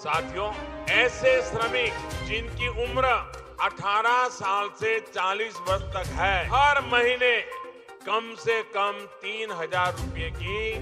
साथियों, ऐसे श्रमिक जिनकी उम्र 18 साल से 40 वर्ष तक है, हर महीने कम से कम 3,000 रुपए की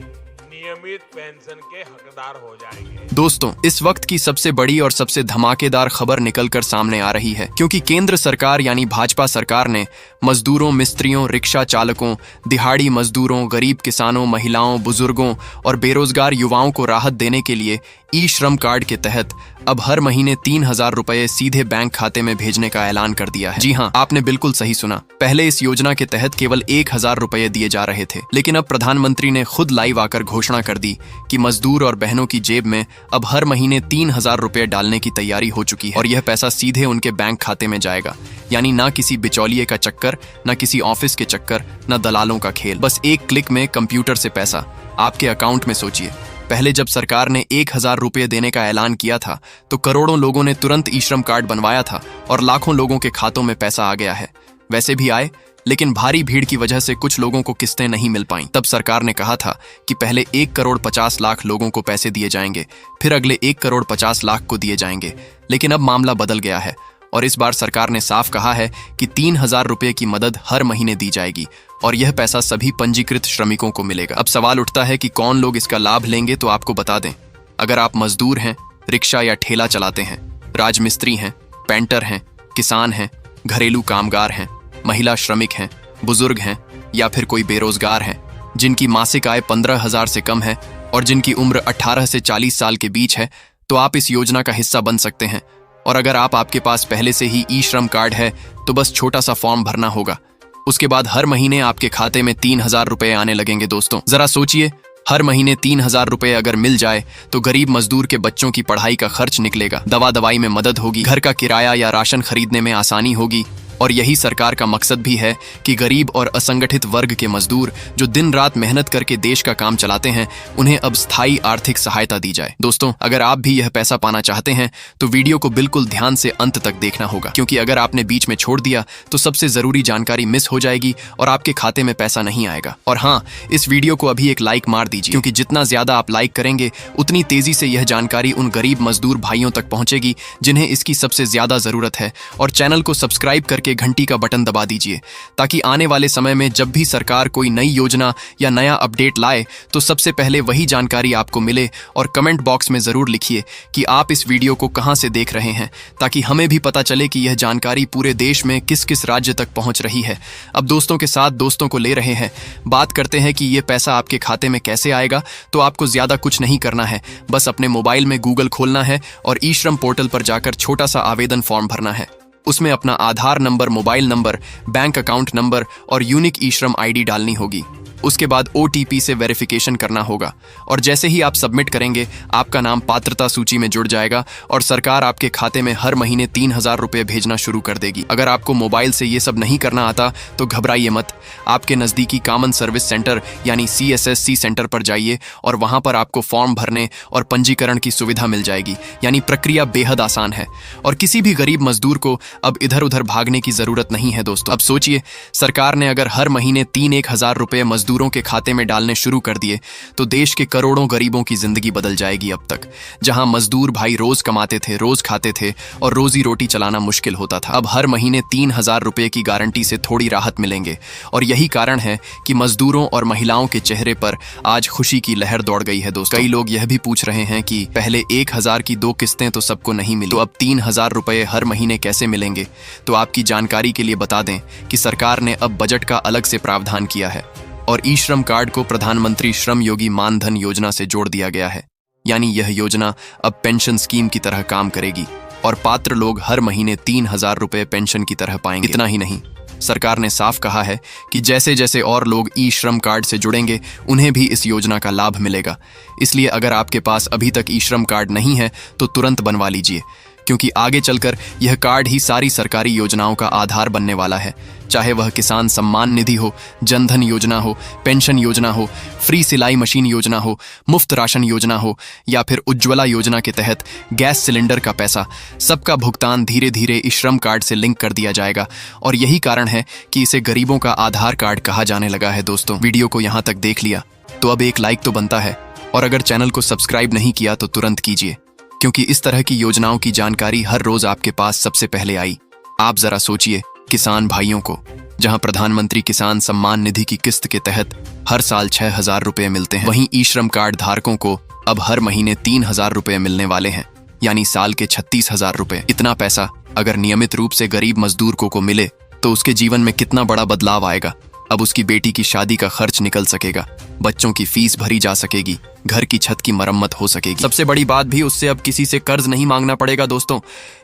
नियमित पेंशन के हकदार हो जाएंगे। दोस्तों, इस वक्त की सबसे बड़ी और सबसे धमाकेदार खबर निकलकर सामने आ रही है, क्योंकि केंद्र सरकार यानी भाजपा सरकार ने मजदूरों, मिस्त्रियों, रिक्शा चालकों, दिहाड़ी मजदूरों, गरीब किसानों, महिलाओं, बुजुर्गों और बेरोजगार युवाओं को राहत देने के लिए ई श्रम कार्ड के तहत अब हर महीने 3,000 रुपए सीधे बैंक खाते में भेजने का ऐलान कर दिया है। जी हाँ, आपने बिल्कुल सही सुना। पहले इस योजना के तहत केवल 1,000 रुपए दिए जा रहे थे, लेकिन अब प्रधानमंत्री ने खुद लाइव आकर घोषणा कर दी कि मजदूर और बहनों की जेब में अब हर महीने 3,000 रुपए डालने की तैयारी हो चुकी है और यह पैसा सीधे उनके बैंक खाते में जाएगा। यानी ना किसी बिचौलिए का चक्कर, ना किसी ऑफिस के चक्कर, ना दलालों का खेल। बस एक क्लिक में कंप्यूटर से पैसा आपके अकाउंट में। सोचिए, पहले जब सरकार ने 1,000 रुपए देने का ऐलान किया था तो करोड़ों लोगों ने तुरंत ई श्रम कार्ड बनवाया था और लाखों लोगों के खातों में पैसा आ गया है। वैसे भी आए, लेकिन भारी भीड़ की वजह से कुछ लोगों को किस्तें नहीं मिल पाईं। तब सरकार ने कहा था कि पहले 1,50,00,000 लोगों को पैसे दिए जाएंगे, फिर अगले 1,50,00,000 को दिए जाएंगे। लेकिन अब मामला बदल गया है और इस बार सरकार ने साफ कहा है कि 3,000 रुपए की मदद हर महीने दी जाएगी और यह पैसा सभी पंजीकृत श्रमिकों को मिलेगा। अब सवाल उठता है कि कौन लोग इसका लाभ लेंगे, तो आपको बता दें, अगर आप मजदूर हैं, रिक्शा या ठेला चलाते हैं, राजमिस्त्री हैं, पेंटर हैं, किसान हैं, घरेलू कामगार हैं, महिला श्रमिक हैं, बुजुर्ग हैं या फिर कोई बेरोजगार हैं जिनकी मासिक आय 15,000 से कम है और जिनकी उम्र 18 से 40 साल के बीच है, तो आप इस योजना का हिस्सा बन सकते हैं। और अगर आपके पास पहले से ही ई श्रम कार्ड है तो बस छोटा सा फॉर्म भरना होगा। उसके बाद हर महीने आपके खाते में 3,000 रुपए आने लगेंगे। दोस्तों, जरा सोचिए, हर महीने 3,000 रुपए अगर मिल जाए तो गरीब मजदूर के बच्चों की पढ़ाई का खर्च निकलेगा, दवा दवाई में मदद होगी, घर का किराया या राशन खरीदने में आसानी होगी। और यही सरकार का मकसद भी है कि गरीब और असंगठित वर्ग के मजदूर जो दिन रात मेहनत करके देश का काम चलाते हैं, उन्हें अब स्थायी आर्थिक सहायता दी जाए। दोस्तों, अगर आप भी यह पैसा पाना चाहते हैं तो वीडियो को बिल्कुल ध्यान से अंत तक देखना होगा, क्योंकि अगर आपने बीच में छोड़ दिया तो सबसे जरूरी जानकारी मिस हो जाएगी और आपके खाते में पैसा नहीं आएगा। और हाँ, इस वीडियो को अभी एक लाइक मार दीजिए, क्योंकि जितना ज्यादा आप लाइक करेंगे उतनी तेजी से यह जानकारी उन गरीब मजदूर भाइयों तक पहुंचेगी जिन्हें इसकी सबसे ज्यादा जरूरत है। और चैनल को सब्सक्राइब करके घंटी का बटन दबा दीजिए, ताकि आने वाले समय में जब भी सरकार कोई नई योजना या नया अपडेट लाए तो सबसे पहले वही जानकारी आपको मिले। और कमेंट बॉक्स में जरूर लिखिए कि आप इस वीडियो को कहां से देख रहे हैं, ताकि हमें भी पता चले कि यह जानकारी पूरे देश में किस किस राज्य तक पहुंच रही है। अब दोस्तों के साथ दोस्तों को ले रहे हैं, बात करते हैं कि यह पैसा आपके खाते में कैसे आएगा। तो आपको ज्यादा कुछ नहीं करना है, बस अपने मोबाइल में गूगल खोलना है और ई श्रम पोर्टल पर जाकर छोटा सा आवेदन फॉर्म भरना है। उसमें अपना Aadhaar number, mobile number, bank account number और यूनिक ई श्रम आईडी डालनी होगी। उसके बाद OTP से वेरिफिकेशन करना होगा और जैसे ही आप सबमिट करेंगे, आपका नाम पात्रता सूची में जुड़ जाएगा और सरकार आपके खाते में हर महीने 3,000 रुपए भेजना शुरू कर देगी। अगर आपको मोबाइल से ये सब नहीं करना आता तो घबराइए मत, आपके नजदीकी कॉमन सर्विस सेंटर यानी CSSC सेंटर पर जाइए और वहां पर आपको फॉर्म भरने और पंजीकरण की सुविधा मिल जाएगी। यानी प्रक्रिया बेहद आसान है और किसी भी गरीब मजदूर को अब इधर उधर भागने की जरूरत नहीं है। दोस्तों, अब सोचिए, सरकार ने अगर हर महीने 3,000 रुपए मजदूरों के खाते में डालने शुरू कर दिए तो देश के करोड़ों गरीबों की जिंदगी बदल जाएगी। अब तक जहां मजदूर भाई रोज कमाते थे, रोज खाते थे और रोजी रोटी चलाना मुश्किल होता था, अब हर महीने 3,000 रुपए की गारंटी से थोड़ी राहत मिलेंगे। और यही कारण है कि मजदूरों और महिलाओं के चेहरे पर आज खुशी की लहर दौड़ गई है। दोस्तों, कई लोग यह भी पूछ रहे हैं कि पहले 1,000 की 2 किस्तें तो सबको नहीं मिली, तो अब 3,000 रुपए हर महीने कैसे मिलेंगे। तो आपकी जानकारी के लिए बता दें कि सरकार ने अब बजट का अलग से प्रावधान किया है और ई श्रम कार्ड को प्रधानमंत्री श्रम योगी मानधन योजना से जोड़ दिया गया है। यानी यह योजना अब पेंशन स्कीम की तरह काम करेगी और पात्र लोग हर महीने 3,000 रुपए पेंशन की तरह पाएंगे। इतना ही नहीं, सरकार ने साफ कहा है कि जैसे जैसे और लोग ई श्रम कार्ड से जुड़ेंगे, उन्हें भी इस योजना का लाभ मिलेगा। इसलिए अगर आपके पास अभी तक ई श्रम कार्ड नहीं है तो तुरंत बनवा लीजिए, क्योंकि आगे चलकर यह कार्ड ही सारी सरकारी योजनाओं का आधार बनने वाला है। चाहे वह किसान सम्मान निधि हो, जनधन योजना हो, पेंशन योजना हो, फ्री सिलाई मशीन योजना हो, मुफ्त राशन योजना हो या फिर उज्ज्वला योजना के तहत गैस सिलेंडर का पैसा, सबका भुगतान धीरे धीरे इस श्रम कार्ड से लिंक कर दिया जाएगा। और यही कारण है कि इसे गरीबों का आधार कार्ड कहा जाने लगा है। दोस्तों, वीडियो को यहाँ तक देख लिया तो अब एक लाइक तो बनता है, और अगर चैनल को सब्सक्राइब नहीं किया तो तुरंत कीजिए। क्योंकि इस तरह की योजनाओं की जानकारी हर रोज आपके पास सबसे पहले आई। आप जरा सोचिए किसान भाइयों को, जहां प्रधानमंत्री किसान सम्मान निधि की किस्त के तहत हर साल 6,000 रुपए मिलते हैं, वहीं ई श्रम कार्ड धारकों को अब हर महीने 3,000 रुपए मिलने वाले हैं, यानी साल के 36,000 रुपए। इतना पैसा अगर नियमित रूप से गरीब मजदूर को मिले तो उसके जीवन में कितना बड़ा बदलाव आएगा। अब उसकी बेटी की शादी का खर्च निकल सकेगा, बच्चों की फीस भरी जा सकेगी, घर की छत की मरम्मत हो सकेगी। सबसे बड़ी बात भी, उससे अब किसी से कर्ज नहीं मांगना पड़ेगा दोस्तों।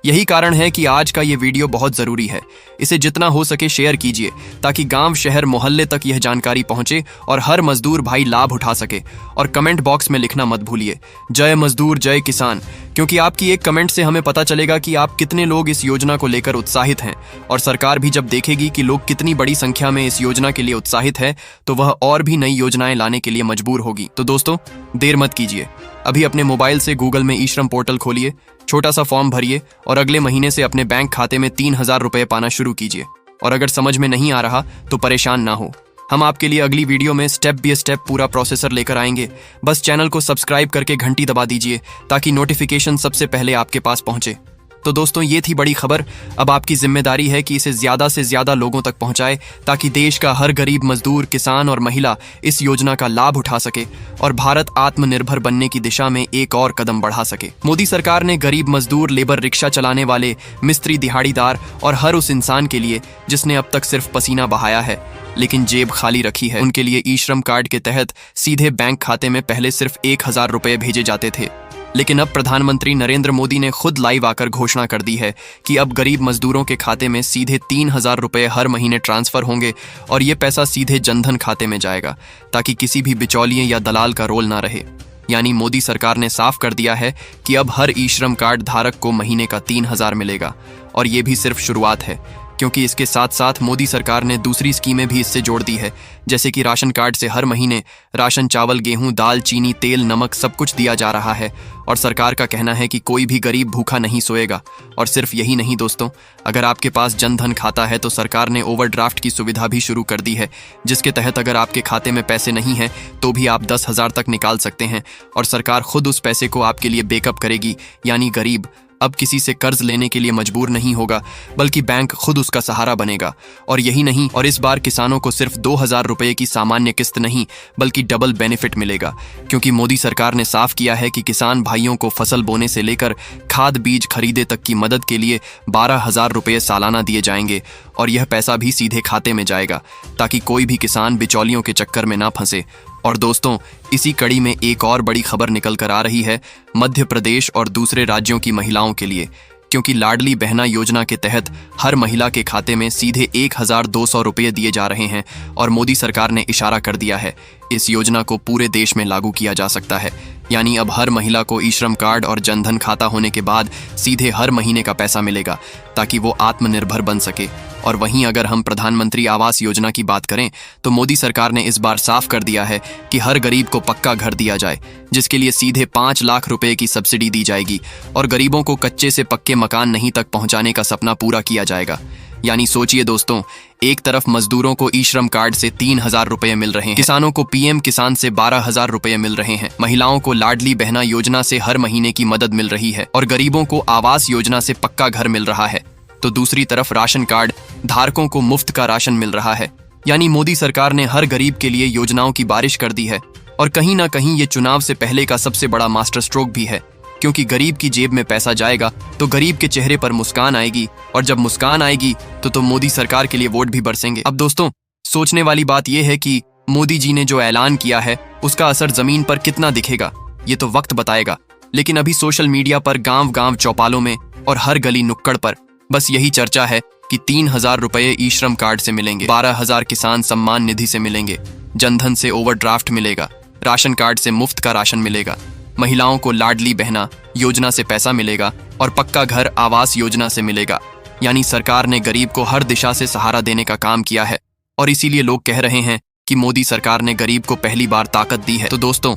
यही कारण है कि आज का ये वीडियो बहुत जरूरी है। इसे जितना हो सके शेयर कीजिए ताकि गांव, शहर, मोहल्ले तक यह जानकारी पहुंचे और हर मजदूर भाई लाभ उठा सके। और कमेंट बॉक्स में लिखना मत भूलिए, जय मजदूर जय किसान, क्योंकि आपकी एक कमेंट से हमें पता चलेगा कि आप कितने लोग इस योजना को लेकर उत्साहित हैं। और सरकार भी जब देखेगी कि लोग कितनी बड़ी संख्या में इस योजना के लिए उत्साहित है तो वह और भी नई योजनाएं लाने के लिए मजबूर होगी। तो दोस्तों देर मत कीजिए, अभी अपने मोबाइल से गूगल में ई श्रम पोर्टल खोलिए, छोटा सा फॉर्म भरिए और अगले महीने से अपने बैंक खाते में 3,000 रुपए पाना शुरू कीजिए। और अगर समझ में नहीं आ रहा तो परेशान ना हो, हम आपके लिए अगली वीडियो में स्टेप बाय स्टेप पूरा प्रोसेसर लेकर आएंगे। बस चैनल को सब्सक्राइब करके घंटी दबा दीजिए ताकि नोटिफिकेशन सबसे पहले आपके पास पहुंचे। तो दोस्तों ये थी बड़ी खबर। अब आपकी जिम्मेदारी है कि इसे ज्यादा से ज्यादा लोगों तक पहुंचाए ताकि देश का हर गरीब मजदूर, किसान और महिला इस योजना का लाभ उठा सके और भारत आत्मनिर्भर बनने की दिशा में एक और कदम बढ़ा सके। मोदी सरकार ने गरीब मजदूर, लेबर, रिक्शा चलाने वाले, मिस्त्री, दिहाड़ीदार और हर उस इंसान के लिए जिसने अब तक सिर्फ पसीना बहाया है लेकिन जेब खाली रखी है, उनके लिए ई श्रम कार्ड के तहत सीधे बैंक खाते में पहले सिर्फ 1,000 रुपए भेजे जाते थे। लेकिन अब प्रधानमंत्री नरेंद्र मोदी ने खुद लाइव आकर घोषणा कर दी है कि अब गरीब मजदूरों के खाते में सीधे 3,000 रुपए हर महीने ट्रांसफर होंगे और ये पैसा सीधे जनधन खाते में जाएगा ताकि किसी भी बिचौलिए या दलाल का रोल ना रहे। यानी मोदी सरकार ने साफ कर दिया है कि अब हर ई श्रम कार्ड धारक को महीने का 3,000 मिलेगा। और ये भी सिर्फ शुरुआत है, क्योंकि इसके साथ साथ मोदी सरकार ने दूसरी स्कीमें भी इससे जोड़ दी है, जैसे कि राशन कार्ड से हर महीने राशन, चावल, गेहूं, दाल, चीनी, तेल, नमक सब कुछ दिया जा रहा है। और सरकार का कहना है कि कोई भी गरीब भूखा नहीं सोएगा। और सिर्फ यही नहीं दोस्तों, अगर आपके पास जनधन खाता है तो सरकार ने ओवरड्राफ्ट की सुविधा भी शुरू कर दी है, जिसके तहत अगर आपके खाते में पैसे नहीं हैं तो भी आप 10,000 तक निकाल सकते हैं और सरकार खुद उस पैसे को आपके लिए बेकअप करेगी। यानी गरीब अब किसी से कर्ज लेने के लिए मजबूर नहीं होगा, बल्कि बैंक खुद उसका सहारा बनेगा। और यही नहीं, और इस बार किसानों को सिर्फ 2,000 रुपए की सामान्य किस्त नहीं बल्कि डबल बेनिफिट मिलेगा, क्योंकि मोदी सरकार ने साफ किया है कि किसान भाइयों को फसल बोने से लेकर खाद बीज खरीदे तक की मदद के लिए 12,000 रुपए सालाना दिए जाएंगे। और यह पैसा भी सीधे खाते में जाएगा ताकि कोई भी किसान बिचौलियों के चक्कर में ना फंसे। और दोस्तों इसी कड़ी में एक और बड़ी खबर निकल कर आ रही है मध्य प्रदेश और दूसरे राज्यों की महिलाओं के लिए, क्योंकि लाडली बहना योजना के तहत हर महिला के खाते में सीधे 1,200 रुपये दिए जा रहे हैं। और मोदी सरकार ने इशारा कर दिया है इस योजना को पूरे देश में लागू किया जा सकता है। यानी अब हर महिला को ई श्रम कार्ड और जनधन खाता होने के बाद सीधे हर महीने का पैसा मिलेगा ताकि वो आत्मनिर्भर बन सके। और वहीं अगर हम प्रधानमंत्री आवास योजना की बात करें तो मोदी सरकार ने इस बार साफ कर दिया है कि हर गरीब को पक्का घर दिया जाए, जिसके लिए सीधे 5 लाख रुपए की सब्सिडी दी जाएगी और गरीबों को कच्चे से पक्के मकान नहीं तक पहुंचाने का सपना पूरा किया जाएगा। यानी सोचिए दोस्तों, एक तरफ मजदूरों को ई श्रम कार्ड से 3,000 रुपए मिल रहे हैं, किसानों को पीएम किसान से 12,000 रुपए मिल रहे हैं, महिलाओं को लाडली बहना योजना से हर महीने की मदद मिल रही है और गरीबों को आवास योजना से पक्का घर मिल रहा है। तो दूसरी तरफ राशन कार्ड धारकों को मुफ्त का राशन मिल रहा है। यानी मोदी सरकार ने हर गरीब के लिए योजनाओं की बारिश कर दी है। और कहीं ना कहीं ये चुनाव से पहले का सबसे बड़ा मास्टर स्ट्रोक भी है, क्योंकि गरीब की जेब में पैसा जाएगा तो गरीब के चेहरे पर मुस्कान आएगी, और जब मुस्कान आएगी तो मोदी सरकार के लिए वोट भी बरसेंगे। अब दोस्तों सोचने वाली बात यह है कि मोदी जी ने जो ऐलान किया है उसका असर जमीन पर कितना दिखेगा ये तो वक्त बताएगा। लेकिन अभी सोशल मीडिया पर गांव गांव, चौपालों में और हर गली नुक्कड़ पर बस यही चर्चा है कि 3,000 रुपए ई श्रम कार्ड से मिलेंगे, 12,000 किसान सम्मान निधि से मिलेंगे, जनधन से ओवरड्राफ्ट मिलेगा, राशन कार्ड से मुफ्त का राशन मिलेगा, महिलाओं को लाडली बहना योजना से पैसा मिलेगा और पक्का घर आवास योजना से मिलेगा। यानी सरकार ने गरीब को हर दिशा से सहारा देने का काम किया है। और इसीलिए लोग कह रहे हैं कि मोदी सरकार ने गरीब को पहली बार ताकत दी है। तो दोस्तों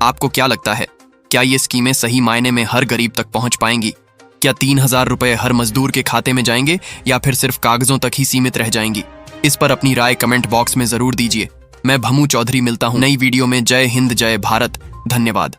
आपको क्या लगता है, क्या ये स्कीमें सही मायने में हर गरीब तक पहुंच पाएंगी? क्या 3,000 रुपए हर मजदूर के खाते में जाएंगे या फिर सिर्फ कागजों तक ही सीमित रह जाएंगी? इस पर अपनी राय कमेंट बॉक्स में जरूर दीजिए। मैं भमू चौधरी मिलता हूं नई वीडियो में। जय हिंद, जय भारत, धन्यवाद।